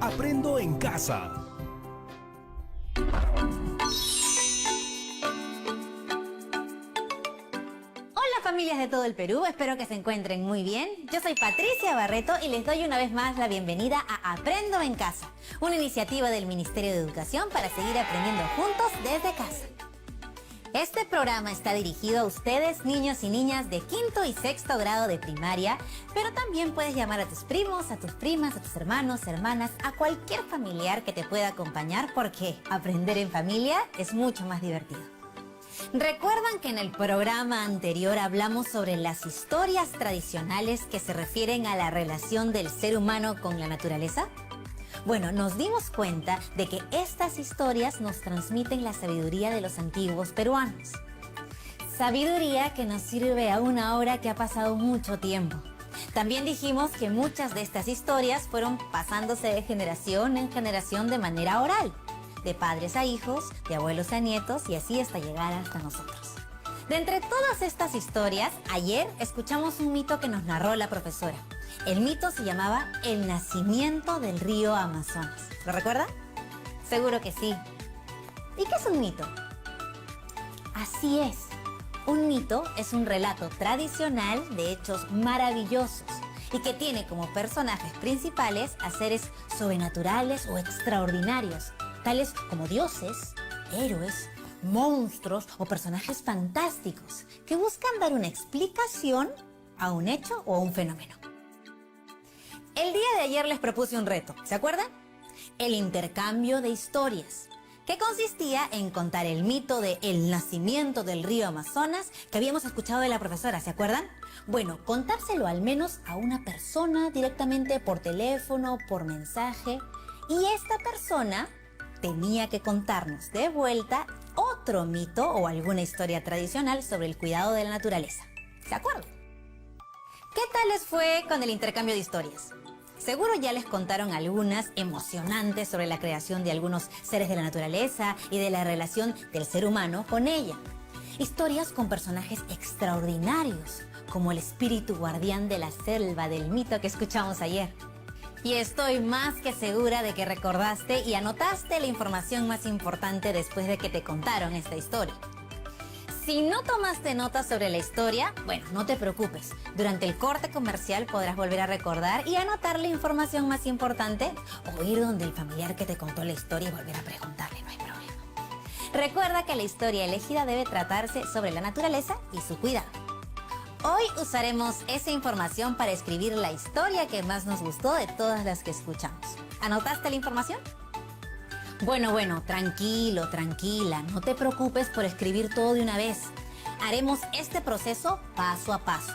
Aprendo en casa. Hola familias de todo el Perú, espero que se encuentren muy bien. Yo soy Patricia Barreto y les doy una vez más la bienvenida a Aprendo en Casa, una iniciativa del Ministerio de Educación para seguir aprendiendo juntos desde casa. Este programa está dirigido a ustedes, niños y niñas de quinto y sexto grado de primaria, pero también puedes llamar a tus primos, a tus primas, a tus hermanos, hermanas, a cualquier familiar que te pueda acompañar, porque aprender en familia es mucho más divertido. ¿Recuerdan que en el programa anterior hablamos sobre las historias tradicionales que se refieren a la relación del ser humano con la naturaleza? Bueno, nos dimos cuenta de que estas historias nos transmiten la sabiduría de los antiguos peruanos. Sabiduría que nos sirve aún ahora que ha pasado mucho tiempo. También dijimos que muchas de estas historias fueron pasándose de generación en generación de manera oral, de padres a hijos, de abuelos a nietos y así hasta llegar hasta nosotros. De entre todas estas historias, ayer escuchamos un mito que nos narró la profesora. El mito se llamaba El nacimiento del río Amazonas. ¿Lo recuerdan? Seguro que sí. ¿Y qué es un mito? Así es. Un mito es un relato tradicional de hechos maravillosos y que tiene como personajes principales a seres sobrenaturales o extraordinarios, tales como dioses, héroes, monstruos o personajes fantásticos que buscan dar una explicación a un hecho o a un fenómeno. El día de ayer les propuse un reto, ¿se acuerdan? El intercambio de historias, que consistía en contar el mito de el nacimiento del río Amazonas que habíamos escuchado de la profesora, ¿se acuerdan? Bueno, contárselo al menos a una persona directamente por teléfono, por mensaje, y esta persona tenía que contarnos de vuelta otro mito o alguna historia tradicional sobre el cuidado de la naturaleza. ¿Se acuerdan? ¿Qué tal les fue con el intercambio de historias? Seguro ya les contaron algunas emocionantes sobre la creación de algunos seres de la naturaleza y de la relación del ser humano con ella. Historias con personajes extraordinarios, como el espíritu guardián de la selva del mito que escuchamos ayer. Y estoy más que segura de que recordaste y anotaste la información más importante después de que te contaron esta historia. Si no tomaste notas sobre la historia, bueno, no te preocupes. Durante el corte comercial podrás volver a recordar y anotar la información más importante o ir donde el familiar que te contó la historia y volver a preguntarle, no hay problema. Recuerda que la historia elegida debe tratarse sobre la naturaleza y su cuidado. Hoy usaremos esa información para escribir la historia que más nos gustó de todas las que escuchamos. ¿Anotaste la información? Bueno, tranquilo, tranquila, no te preocupes por escribir todo de una vez. Haremos este proceso paso a paso.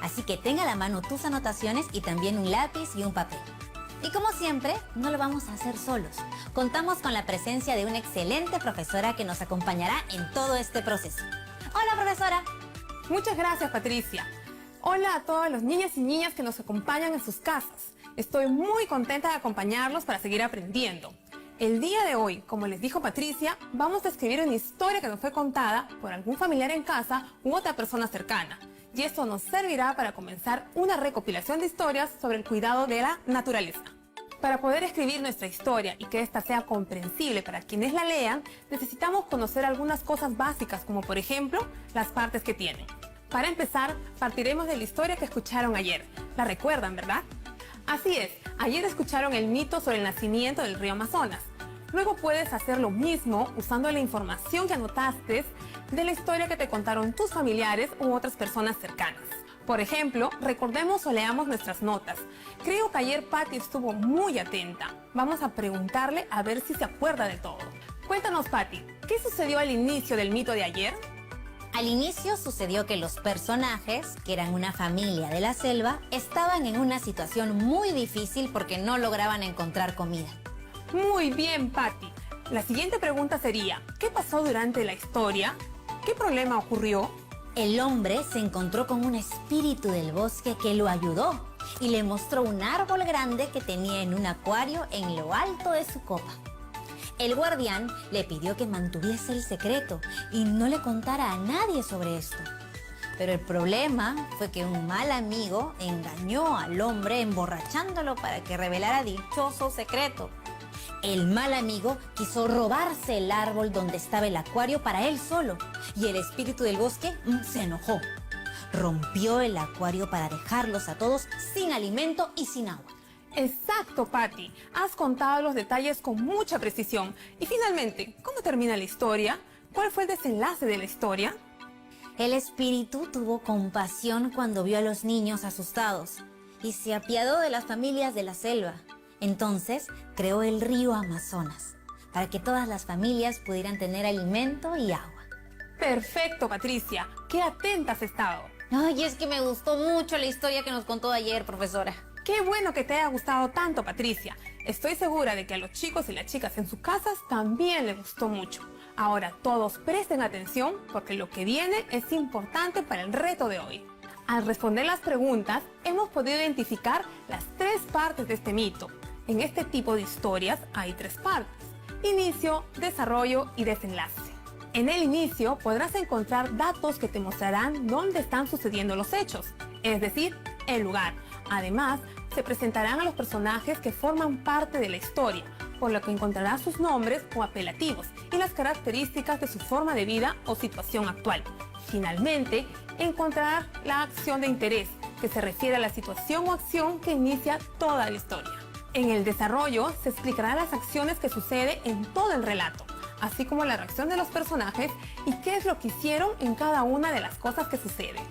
Así que tenga a la mano tus anotaciones y también un lápiz y un papel. Y como siempre, no lo vamos a hacer solos. Contamos con la presencia de una excelente profesora que nos acompañará en todo este proceso. ¡Hola, profesora! Muchas gracias, Patricia. Hola a todos los niños y niñas que nos acompañan en sus casas. Estoy muy contenta de acompañarlos para seguir aprendiendo. El día de hoy, como les dijo Patricia, vamos a escribir una historia que nos fue contada por algún familiar en casa u otra persona cercana. Y esto nos servirá para comenzar una recopilación de historias sobre el cuidado de la naturaleza. Para poder escribir nuestra historia y que ésta sea comprensible para quienes la lean, necesitamos conocer algunas cosas básicas, como por ejemplo, las partes que tiene. Para empezar, partiremos de la historia que escucharon ayer. ¿La recuerdan, verdad? Así es, ayer escucharon el mito sobre el nacimiento del río Amazonas. Luego puedes hacer lo mismo usando la información que anotaste de la historia que te contaron tus familiares u otras personas cercanas. Por ejemplo, recordemos o leamos nuestras notas. Creo que ayer Patti estuvo muy atenta. Vamos a preguntarle a ver si se acuerda de todo. Cuéntanos, Patti, ¿qué sucedió al inicio del mito de ayer? Al inicio sucedió que los personajes, que eran una familia de la selva, estaban en una situación muy difícil porque no lograban encontrar comida. Muy bien, Patti. La siguiente pregunta sería, ¿qué pasó durante la historia? ¿Qué problema ocurrió? El hombre se encontró con un espíritu del bosque que lo ayudó y le mostró un árbol grande que tenía en un acuario en lo alto de su copa. El guardián le pidió que mantuviese el secreto y no le contara a nadie sobre esto. Pero el problema fue que un mal amigo engañó al hombre emborrachándolo para que revelara dichoso secreto. El mal amigo quiso robarse el árbol donde estaba el acuario para él solo, y el espíritu del bosque se enojó. Rompió el acuario para dejarlos a todos sin alimento y sin agua. Exacto, Patty. Has contado los detalles con mucha precisión. Y finalmente, ¿cómo termina la historia? ¿Cuál fue el desenlace de la historia? El espíritu tuvo compasión cuando vio a los niños asustados y se apiadó de las familias de la selva. Entonces creó el río Amazonas para que todas las familias pudieran tener alimento y agua. Perfecto, Patricia. Qué atenta has estado. Ay, es que me gustó mucho la historia que nos contó ayer, profesora. Qué bueno que te haya gustado tanto, Patricia. Estoy segura de que a los chicos y las chicas en sus casas también les gustó mucho. Ahora todos presten atención porque lo que viene es importante para el reto de hoy. Al responder las preguntas, hemos podido identificar las 3 partes de este mito. En este tipo de historias hay 3 partes: inicio, desarrollo y desenlace. En el inicio podrás encontrar datos que te mostrarán dónde están sucediendo los hechos, es decir, el lugar. Además, se presentarán a los personajes que forman parte de la historia, por lo que encontrarás sus nombres o apelativos y las características de su forma de vida o situación actual. Finalmente, encontrarás la acción de interés, que se refiere a la situación o acción que inicia toda la historia. En el desarrollo se explicarán las acciones que suceden en todo el relato, así como la reacción de los personajes y qué es lo que hicieron en cada una de las cosas que suceden.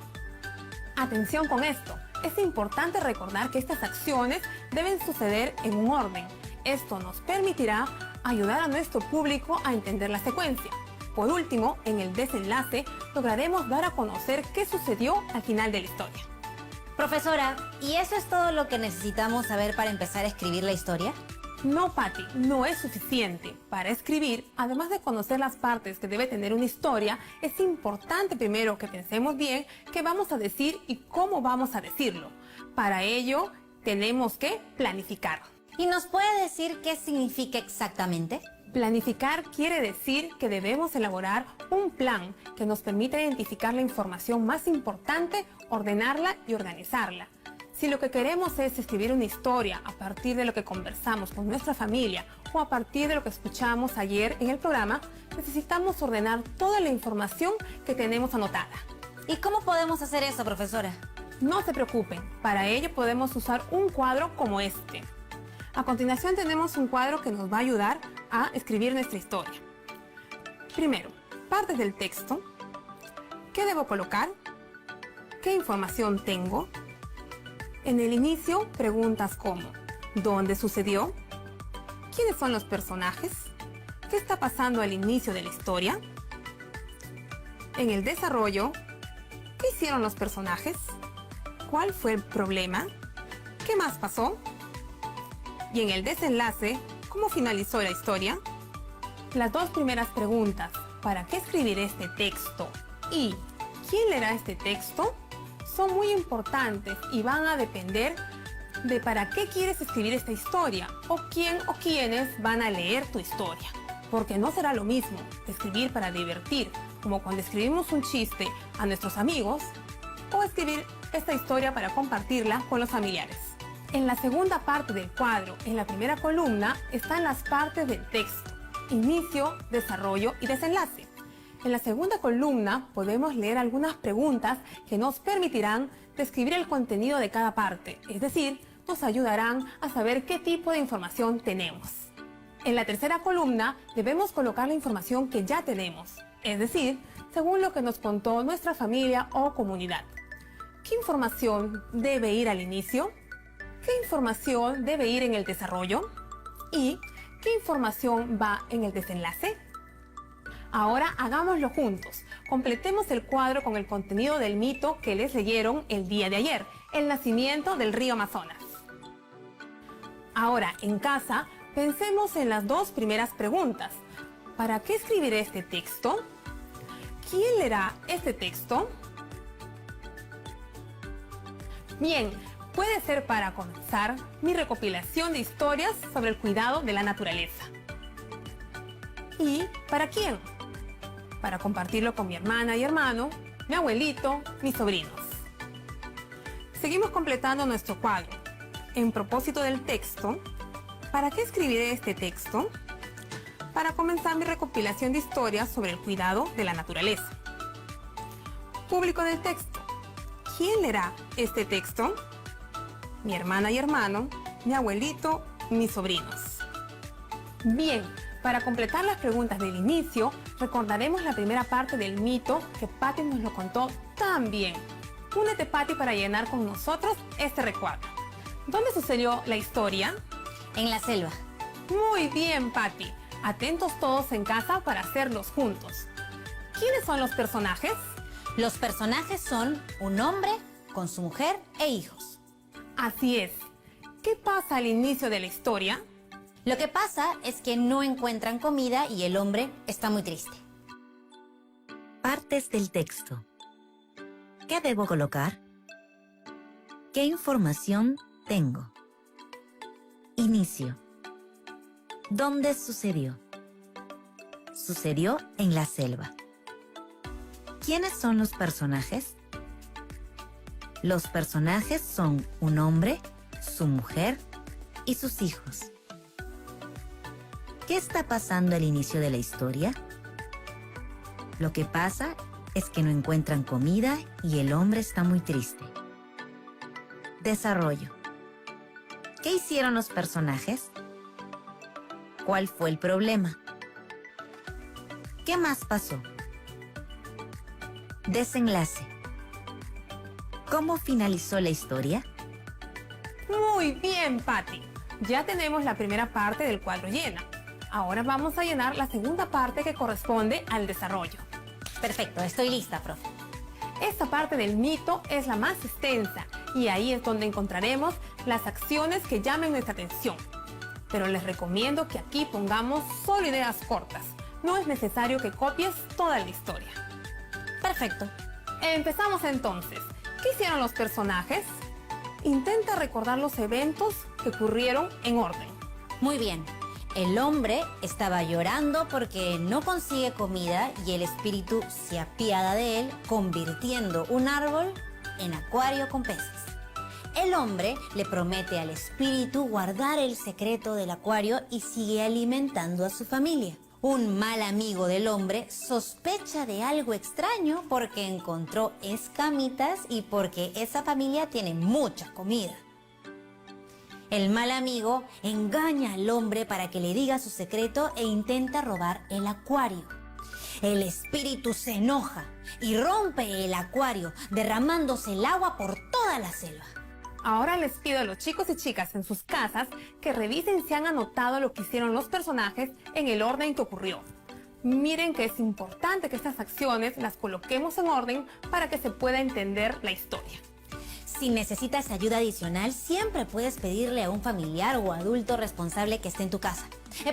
Atención con esto, es importante recordar que estas acciones deben suceder en un orden. Esto nos permitirá ayudar a nuestro público a entender la secuencia. Por último, en el desenlace lograremos dar a conocer qué sucedió al final de la historia. Profesora, ¿y eso es todo lo que necesitamos saber para empezar a escribir la historia? No, Patty, no es suficiente. Para escribir, además de conocer las partes que debe tener una historia, es importante primero que pensemos bien qué vamos a decir y cómo vamos a decirlo. Para ello, tenemos que planificar. ¿Y nos puede decir qué significa exactamente? Planificar quiere decir que debemos elaborar un plan que nos permita identificar la información más importante, ordenarla y organizarla. Si lo que queremos es escribir una historia a partir de lo que conversamos con nuestra familia o a partir de lo que escuchamos ayer en el programa, necesitamos ordenar toda la información que tenemos anotada. ¿Y cómo podemos hacer eso, profesora? No se preocupen, para ello podemos usar un cuadro como este. A continuación tenemos un cuadro que nos va a ayudar a escribir nuestra historia. Primero, partes del texto. ¿Qué debo colocar? ¿Qué información tengo? En el inicio, preguntas como ¿dónde sucedió? ¿Quiénes son los personajes? ¿Qué está pasando al inicio de la historia? En el desarrollo, ¿qué hicieron los personajes? ¿Cuál fue el problema? ¿Qué más pasó? Y en el desenlace, ¿cómo finalizó la historia? Las 2 primeras preguntas, ¿para qué escribir este texto? Y ¿quién leerá este texto? Son muy importantes y van a depender de para qué quieres escribir esta historia o quién o quiénes van a leer tu historia. Porque no será lo mismo escribir para divertir, como cuando escribimos un chiste a nuestros amigos, o escribir esta historia para compartirla con los familiares. En la segunda parte del cuadro, en la primera columna, están las partes del texto: inicio, desarrollo y desenlace. En la segunda columna podemos leer algunas preguntas que nos permitirán describir el contenido de cada parte, es decir, nos ayudarán a saber qué tipo de información tenemos. En la tercera columna debemos colocar la información que ya tenemos, es decir, según lo que nos contó nuestra familia o comunidad. ¿Qué información debe ir al inicio? ¿Qué información debe ir en el desarrollo? ¿Y qué información va en el desenlace? Ahora hagámoslo juntos. Completemos el cuadro con el contenido del mito que les leyeron el día de ayer, el nacimiento del río Amazonas. Ahora, en casa, pensemos en las 2 primeras preguntas. ¿Para qué escribiré este texto? ¿Quién leerá este texto? Bien, puede ser para comenzar mi recopilación de historias sobre el cuidado de la naturaleza. ¿Y para quién? Para compartirlo con mi hermana y hermano, mi abuelito, mis sobrinos. Seguimos completando nuestro cuadro. En propósito del texto, ¿para qué escribiré este texto? Para comenzar mi recopilación de historias sobre el cuidado de la naturaleza. Público del texto. ¿Quién leerá este texto? Mi hermana y hermano, mi abuelito, mis sobrinos. Bien, para completar las preguntas del inicio, recordaremos la primera parte del mito que Patty nos lo contó tan bien. Únete, Patty, para llenar con nosotros este recuadro. ¿Dónde sucedió la historia? En la selva. Muy bien, Patty. Atentos todos en casa para hacerlos juntos. ¿Quiénes son los personajes? Los personajes son un hombre con su mujer e hijos. Así es. ¿Qué pasa al inicio de la historia? Lo que pasa es que no encuentran comida y el hombre está muy triste. Partes del texto. ¿Qué debo colocar? ¿Qué información tengo? Inicio. ¿Dónde sucedió? Sucedió en la selva. ¿Quiénes son los personajes? Los personajes son un hombre, su mujer y sus hijos. ¿Qué está pasando al inicio de la historia? Lo que pasa es que no encuentran comida y el hombre está muy triste. Desarrollo. ¿Qué hicieron los personajes? ¿Cuál fue el problema? ¿Qué más pasó? Desenlace. ¿Cómo finalizó la historia? Muy bien, Patty. Ya tenemos la primera parte del cuadro llena. Ahora vamos a llenar la segunda parte que corresponde al desarrollo. Perfecto, estoy lista, profe. Esta parte del mito es la más extensa y ahí es donde encontraremos las acciones que llamen nuestra atención. Pero les recomiendo que aquí pongamos solo ideas cortas. No es necesario que copies toda la historia. Perfecto. Empezamos entonces. ¿Qué hicieron los personajes? Intenta recordar los eventos que ocurrieron en orden. Muy bien. El hombre estaba llorando porque no consigue comida y el espíritu se apiada de él, convirtiendo un árbol en acuario con peces. El hombre le promete al espíritu guardar el secreto del acuario y sigue alimentando a su familia. Un mal amigo del hombre sospecha de algo extraño porque encontró escamitas y porque esa familia tiene mucha comida. El mal amigo engaña al hombre para que le diga su secreto e intenta robar el acuario. El espíritu se enoja y rompe el acuario, derramándose el agua por toda la selva. Ahora les pido a los chicos y chicas en sus casas que revisen si han anotado lo que hicieron los personajes en el orden que ocurrió. Miren que es importante que estas acciones las coloquemos en orden para que se pueda entender la historia. Si necesitas ayuda adicional, siempre puedes pedirle a un familiar o adulto responsable que esté en tu casa.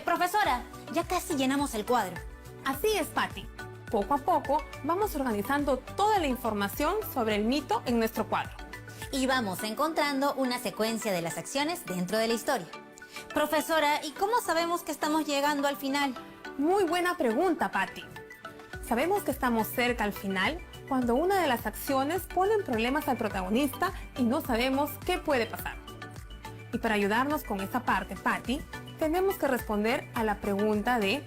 Profesora, ya casi llenamos el cuadro. Así es, Patty. Poco a poco vamos organizando toda la información sobre el mito en nuestro cuadro. Y vamos encontrando una secuencia de las acciones dentro de la historia. Profesora, ¿y cómo sabemos que estamos llegando al final? Muy buena pregunta, Patty. Sabemos que estamos cerca al final cuando una de las acciones pone en problemas al protagonista y no sabemos qué puede pasar. Y para ayudarnos con esta parte, Patty, tenemos que responder a la pregunta de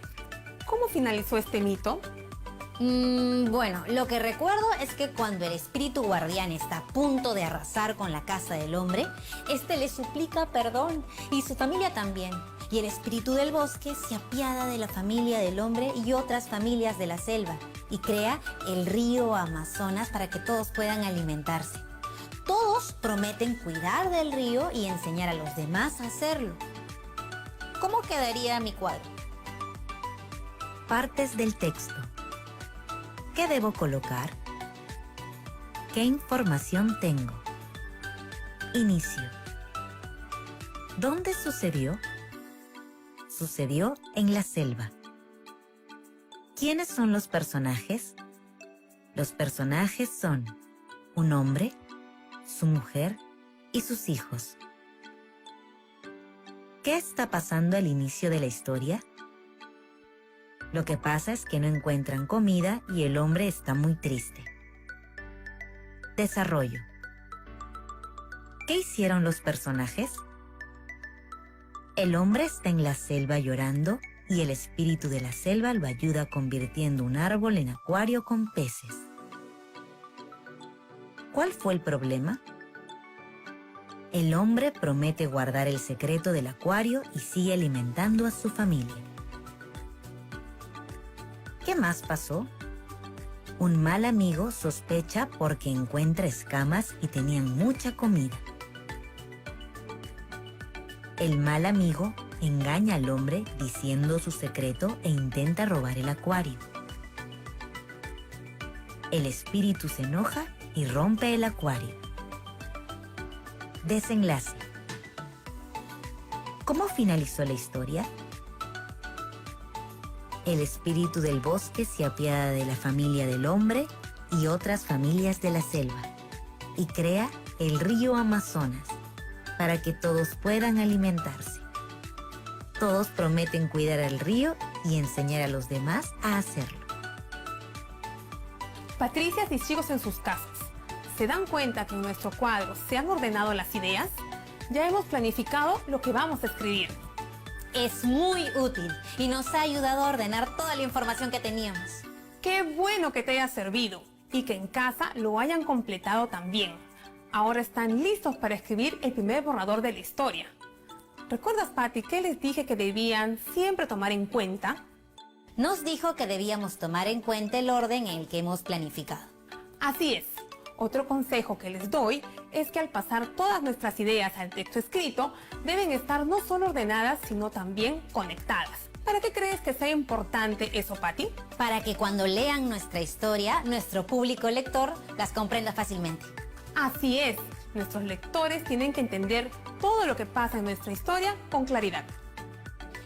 ¿cómo finalizó este mito? Bueno, lo que recuerdo es que cuando el espíritu guardián está a punto de arrasar con la casa del hombre, este le suplica perdón y su familia también. Y el espíritu del bosque se apiada de la familia del hombre y otras familias de la selva y crea el río Amazonas para que todos puedan alimentarse. Todos prometen cuidar del río y enseñar a los demás a hacerlo. ¿Cómo quedaría mi cuadro? Partes del texto. ¿Qué debo colocar? ¿Qué información tengo? Inicio. ¿Dónde sucedió? Sucedió en la selva. ¿Quiénes son los personajes? Los personajes son un hombre, su mujer y sus hijos. ¿Qué está pasando al inicio de la historia? Lo que pasa es que no encuentran comida y el hombre está muy triste. Desarrollo. ¿Qué hicieron los personajes? El hombre está en la selva llorando y el espíritu de la selva lo ayuda convirtiendo un árbol en acuario con peces. ¿Cuál fue el problema? El hombre promete guardar el secreto del acuario y sigue alimentando a su familia. ¿Qué más pasó? Un mal amigo sospecha porque encuentra escamas y tenían mucha comida. El mal amigo engaña al hombre diciendo su secreto e intenta robar el acuario. El espíritu se enoja y rompe el acuario. Desenlace. ¿Cómo finalizó la historia? El espíritu del bosque se apiada de la familia del hombre y otras familias de la selva y crea el río Amazonas para que todos puedan alimentarse. Todos prometen cuidar el río y enseñar a los demás a hacerlo. Patricias y chicos en sus casas, ¿se dan cuenta que en nuestro cuadro se han ordenado las ideas? Ya hemos planificado lo que vamos a escribir. Es muy útil y nos ha ayudado a ordenar toda la información que teníamos. ¡Qué bueno que te haya servido! Y que en casa lo hayan completado también. Ahora están listos para escribir el primer borrador de la historia. ¿Recuerdas, Patti, que les dije que debían siempre tomar en cuenta? Nos dijo que debíamos tomar en cuenta el orden en el que hemos planificado. Así es. Otro consejo que les doy es que al pasar todas nuestras ideas al texto escrito, deben estar no solo ordenadas, sino también conectadas. ¿Para qué crees que sea importante eso, Patti? Para que cuando lean nuestra historia, nuestro público lector las comprenda fácilmente. Así es. Nuestros lectores tienen que entender todo lo que pasa en nuestra historia con claridad.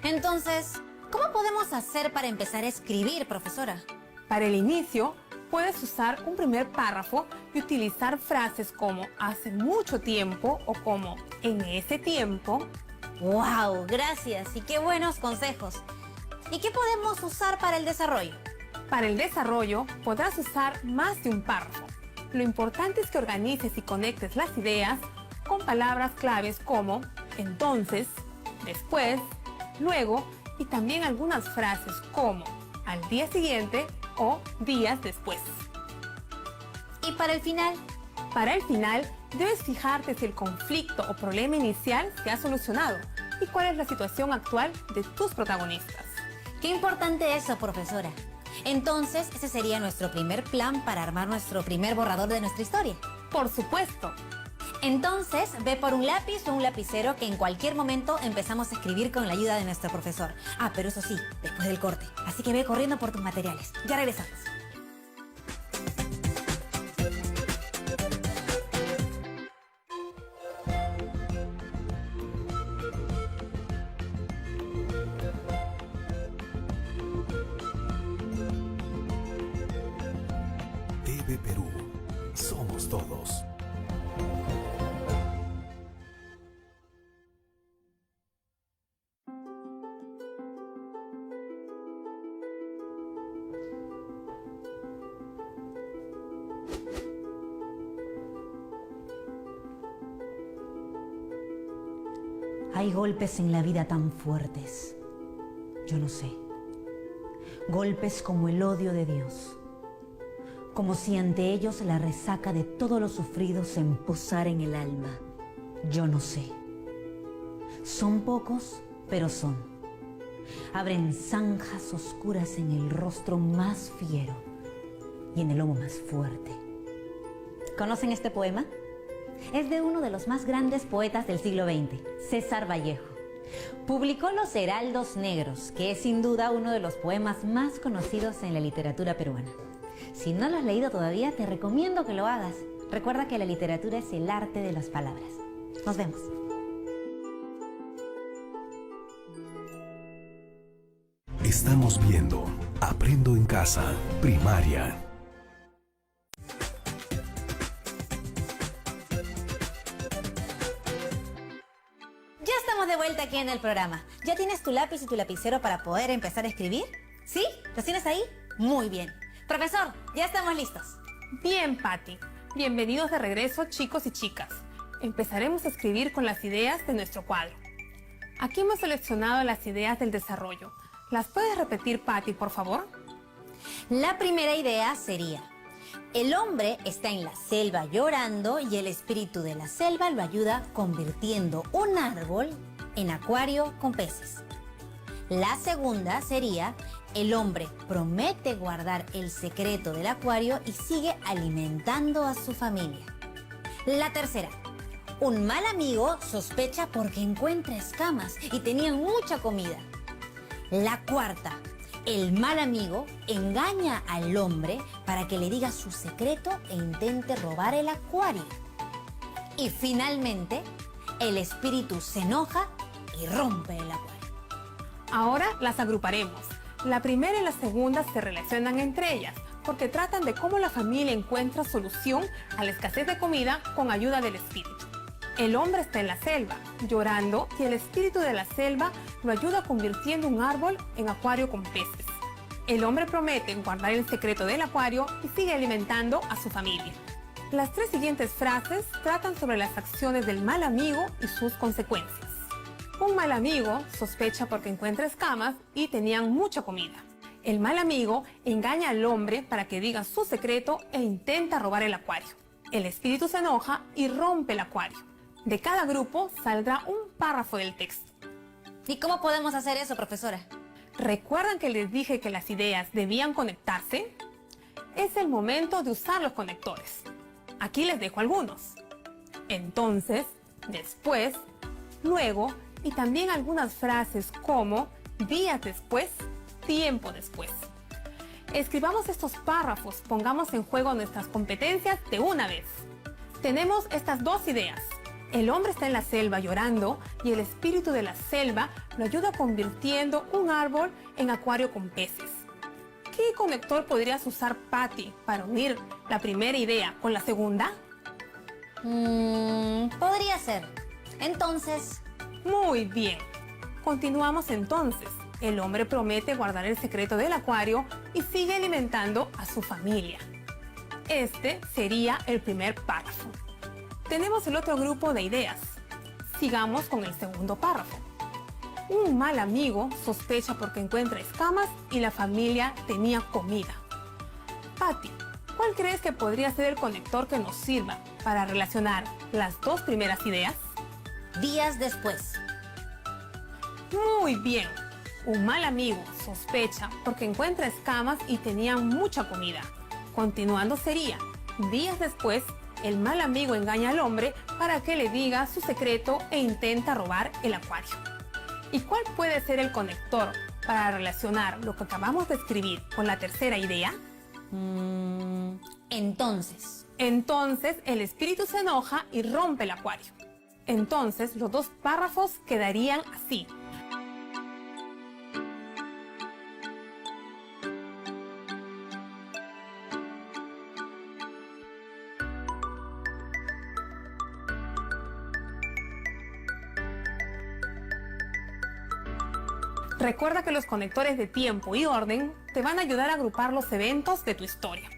Entonces, ¿cómo podemos hacer para empezar a escribir, profesora? Para el inicio, puedes usar un primer párrafo y utilizar frases como hace mucho tiempo o como en ese tiempo. ¡Wow! Gracias y qué buenos consejos. ¿Y qué podemos usar para el desarrollo? Para el desarrollo, podrás usar más de un párrafo. Lo importante es que organices y conectes las ideas con palabras claves como entonces, después, luego y también algunas frases como al día siguiente o días después. ¿Y para el final? Para el final, debes fijarte si el conflicto o problema inicial se ha solucionado y cuál es la situación actual de tus protagonistas. Qué importante eso, profesora. Entonces, ese sería nuestro primer plan para armar nuestro primer borrador de nuestra historia. Por supuesto. Entonces, ve por un lápiz o un lapicero que en cualquier momento empezamos a escribir con la ayuda de nuestro profesor. Ah, pero eso sí, después del corte. Así que ve corriendo por tus materiales. Ya regresamos. TV Perú. Somos todos. Hay golpes en la vida tan fuertes, yo no sé. Golpes como el odio de Dios. Como si ante ellos la resaca de todo lo sufrido se empozara en el alma. Yo no sé. Son pocos, pero son. Abren zanjas oscuras en el rostro más fiero y en el lomo más fuerte. ¿Conocen este poema? Es de uno de los más grandes poetas del siglo XX, César Vallejo. Publicó Los Heraldos Negros, que es sin duda uno de los poemas más conocidos en la literatura peruana. Si no lo has leído todavía, te recomiendo que lo hagas. Recuerda que la literatura es el arte de las palabras. Nos vemos. Estamos viendo Aprendo en Casa, Primaria. Ya estamos de vuelta aquí en el programa. ¿Ya tienes tu lápiz y tu lapicero para poder empezar a escribir? ¿Sí? ¿Los tienes ahí? Muy bien. Profesor, ya estamos listos. Bien, Patti. Bienvenidos de regreso, chicos y chicas. Empezaremos a escribir con las ideas de nuestro cuadro. Aquí hemos seleccionado las ideas del desarrollo. ¿Las puedes repetir, Patti, por favor? La primera idea sería: el hombre está en la selva llorando y el espíritu de la selva lo ayuda convirtiendo un árbol en acuario con peces. La segunda sería: el hombre promete guardar el secreto del acuario y sigue alimentando a su familia. La tercera: un mal amigo sospecha porque encuentra escamas y tenían mucha comida. La cuarta: el mal amigo engaña al hombre para que le diga su secreto e intente robar el acuario. Y finalmente, el espíritu se enoja y rompe el acuario. Ahora las agruparemos. La primera y la segunda se relacionan entre ellas porque tratan de cómo la familia encuentra solución a la escasez de comida con ayuda del espíritu. El hombre está en la selva, llorando, y el espíritu de la selva lo ayuda convirtiendo un árbol en acuario con peces. El hombre promete guardar el secreto del acuario y sigue alimentando a su familia. Las tres siguientes frases tratan sobre las acciones del mal amigo y sus consecuencias. Un mal amigo sospecha porque encuentra escamas y tenían mucha comida. El mal amigo engaña al hombre para que diga su secreto e intenta robar el acuario. El espíritu se enoja y rompe el acuario. De cada grupo saldrá un párrafo del texto. ¿Y cómo podemos hacer eso, profesora? ¿Recuerdan que les dije que las ideas debían conectarse? Es el momento de usar los conectores. Aquí les dejo algunos. Entonces, después, luego y también algunas frases como días después, tiempo después. Escribamos estos párrafos, pongamos en juego nuestras competencias de una vez. Tenemos estas dos ideas. El hombre está en la selva llorando y el espíritu de la selva lo ayuda convirtiendo un árbol en acuario con peces. ¿Qué conector podrías usar, Patti, para unir la primera idea con la segunda? Podría ser. Entonces, Muy bien. Continuamos entonces. El hombre promete guardar el secreto del acuario y sigue alimentando a su familia. Este sería el primer párrafo. Tenemos el otro grupo de ideas. Sigamos con el segundo párrafo. Un mal amigo sospecha porque encuentra escamas y la familia tenía comida. Patti, ¿cuál crees que podría ser el conector que nos sirva para relacionar las dos primeras ideas? días después. Muy bien. Un mal amigo sospecha porque encuentra escamas y tenían mucha comida. Continuando sería: días después, el mal amigo engaña al hombre para que le diga su secreto e intenta robar el acuario. ¿Y cuál puede ser el conector para relacionar lo que acabamos de escribir con la tercera idea? Entonces, El espíritu se enoja y rompe el acuario. Entonces, los dos párrafos quedarían así. Recuerda que los conectores de tiempo y orden te van a ayudar a agrupar los eventos de tu historia.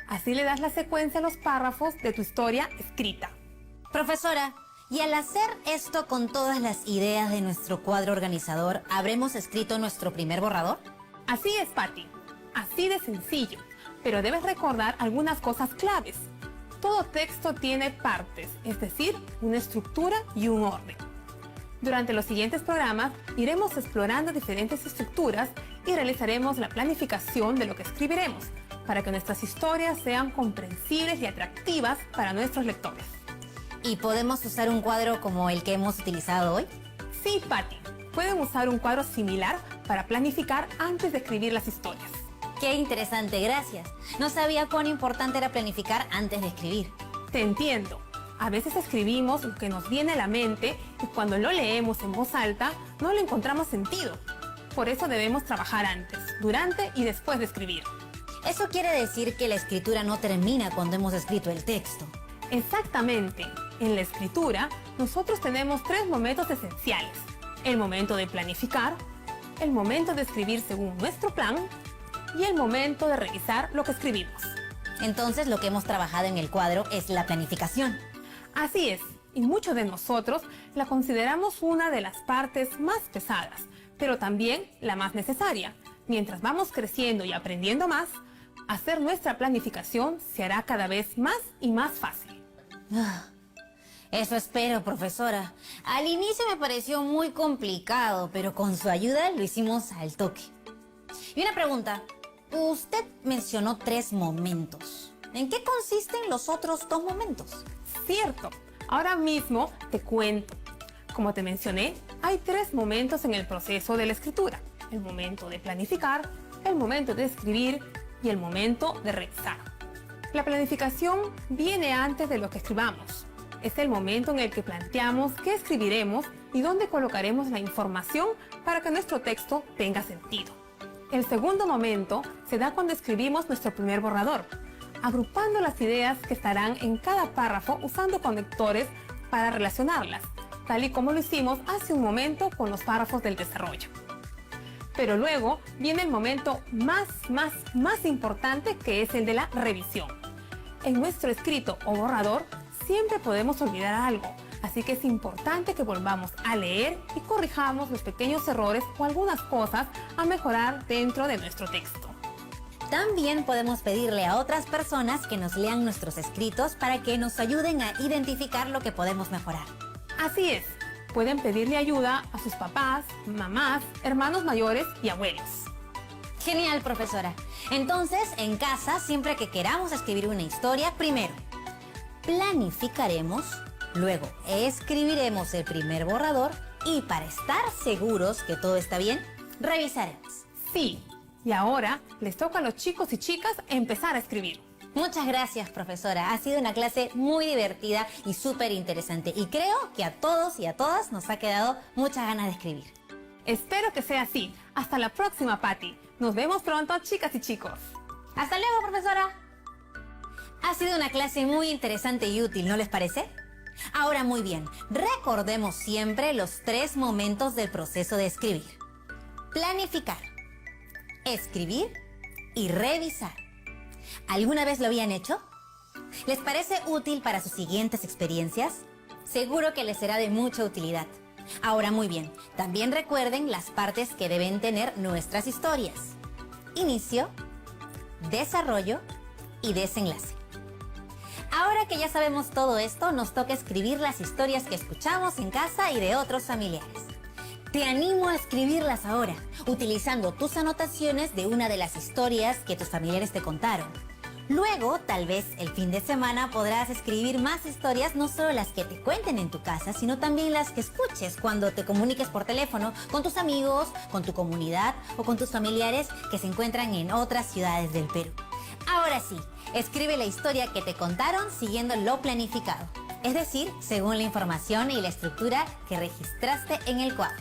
Así le das la secuencia a los párrafos de tu historia escrita. profesora, y al hacer esto con todas las ideas de nuestro cuadro organizador, ¿habremos escrito nuestro primer borrador? Así es, Patti. Así de sencillo. Pero debes recordar algunas cosas claves. Todo texto tiene partes, es decir, una estructura y un orden. Durante los siguientes programas iremos explorando diferentes estructuras y realizaremos la planificación de lo que escribiremos para que nuestras historias sean comprensibles y atractivas para nuestros lectores. ¿Y podemos usar un cuadro como el que hemos utilizado hoy? Sí, Patti, pueden usar un cuadro similar para planificar antes de escribir las historias. Qué interesante, gracias. No sabía cuán importante era planificar antes de escribir. Te entiendo. A veces escribimos lo que nos viene a la mente y cuando lo leemos en voz alta no le encontramos sentido. Por eso debemos trabajar antes, durante y después de escribir. Eso quiere decir que la escritura no termina cuando hemos escrito el texto. Exactamente. En la escritura, nosotros tenemos 3 momentos esenciales. El momento de planificar, el momento de escribir según nuestro plan y el momento de revisar lo que escribimos. Entonces lo que hemos trabajado en el cuadro es la planificación. Así es, y muchos de nosotros la consideramos una de las partes más pesadas, pero también la más necesaria. Mientras vamos creciendo y aprendiendo más, hacer nuestra planificación se hará cada vez más y más fácil. Eso espero, profesora. Al inicio me pareció muy complicado, pero con su ayuda lo hicimos al toque. Y una pregunta. Usted mencionó 3 momentos. ¿En qué consisten los otros 2 momentos? Cierto. Ahora mismo te cuento. Como te mencioné, hay 3 momentos en el proceso de la escritura. El momento de planificar, el momento de escribir y el momento de revisar. La planificación viene antes de lo que escribamos. Es el momento en el que planteamos qué escribiremos y dónde colocaremos la información para que nuestro texto tenga sentido. El segundo momento se da cuando escribimos nuestro primer borrador, agrupando las ideas que estarán en cada párrafo usando conectores para relacionarlas, tal y como lo hicimos hace un momento con los párrafos del desarrollo. Pero luego viene el momento más importante, que es el de la revisión. En nuestro escrito o borrador siempre podemos olvidar algo, así que es importante que volvamos a leer y corrijamos los pequeños errores o algunas cosas a mejorar dentro de nuestro texto. También podemos pedirle a otras personas que nos lean nuestros escritos para que nos ayuden a identificar lo que podemos mejorar. Así es, pueden pedirle ayuda a sus papás, mamás, hermanos mayores y abuelos. Genial, profesora. Entonces, en casa, siempre que queramos escribir una historia, primero planificaremos, luego escribiremos el primer borrador y, para estar seguros que todo está bien, revisaremos. Sí, y ahora les toca a los chicos y chicas empezar a escribir. Muchas gracias, profesora. Ha sido una clase muy divertida y súper interesante. Y creo que a todos y a todas nos ha quedado muchas ganas de escribir. Espero que sea así. Hasta la próxima, Patti. Nos vemos pronto, chicas y chicos. ¡Hasta luego, profesora! Ha sido una clase muy interesante y útil, ¿no les parece? Ahora, muy bien, recordemos siempre los 3 momentos del proceso de escribir. Planificar, escribir y revisar. ¿Alguna vez lo habían hecho? ¿Les parece útil para sus siguientes experiencias? Seguro que les será de mucha utilidad. Ahora, muy bien, también recuerden las partes que deben tener nuestras historias: inicio, desarrollo y desenlace. Ahora que ya sabemos todo esto, nos toca escribir las historias que escuchamos en casa y de otros familiares. Te animo a escribirlas ahora, utilizando tus anotaciones de una de las historias que tus familiares te contaron. Luego, tal vez el fin de semana podrás escribir más historias, no solo las que te cuenten en tu casa, sino también las que escuches cuando te comuniques por teléfono con tus amigos, con tu comunidad o con tus familiares que se encuentran en otras ciudades del Perú. Ahora sí, escribe la historia que te contaron siguiendo lo planificado, es decir, según la información y la estructura que registraste en el cuadro.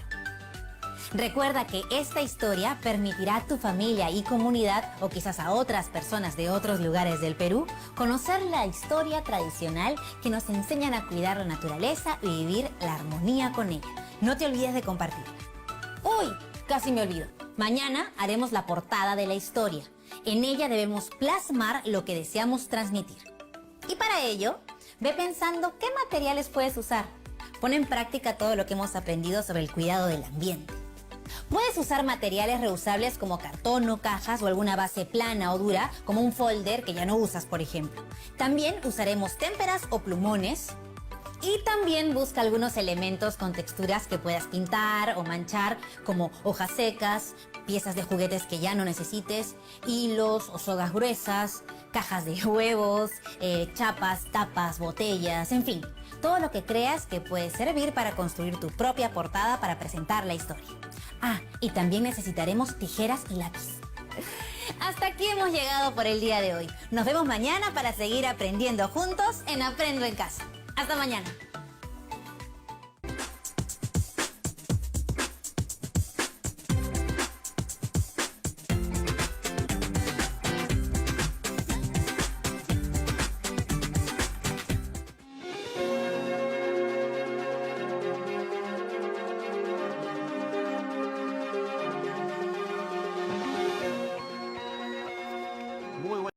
Recuerda que esta historia permitirá a tu familia y comunidad, o quizás a otras personas de otros lugares del Perú, conocer la historia tradicional que nos enseñan a cuidar la naturaleza y vivir la armonía con ella. No te olvides de compartirla. ¡Uy! Casi me olvido. Mañana haremos la portada de la historia. En ella debemos plasmar lo que deseamos transmitir. Y para ello, ve pensando qué materiales puedes usar. Pon en práctica todo lo que hemos aprendido sobre el cuidado del ambiente. Puedes usar materiales reusables como cartón o cajas, o alguna base plana o dura como un folder que ya no usas, por ejemplo. También usaremos témperas o plumones. Y también busca algunos elementos con texturas que puedas pintar o manchar, como hojas secas, piezas de juguetes que ya no necesites, hilos o sogas gruesas, cajas de huevos, chapas, tapas, botellas, en fin, todo lo que creas que puede servir para construir tu propia portada para presentar la historia. Ah, y también necesitaremos tijeras y lápiz. Hasta aquí hemos llegado por el día de hoy. Nos vemos mañana para seguir aprendiendo juntos en Aprendo en Casa. Hasta mañana.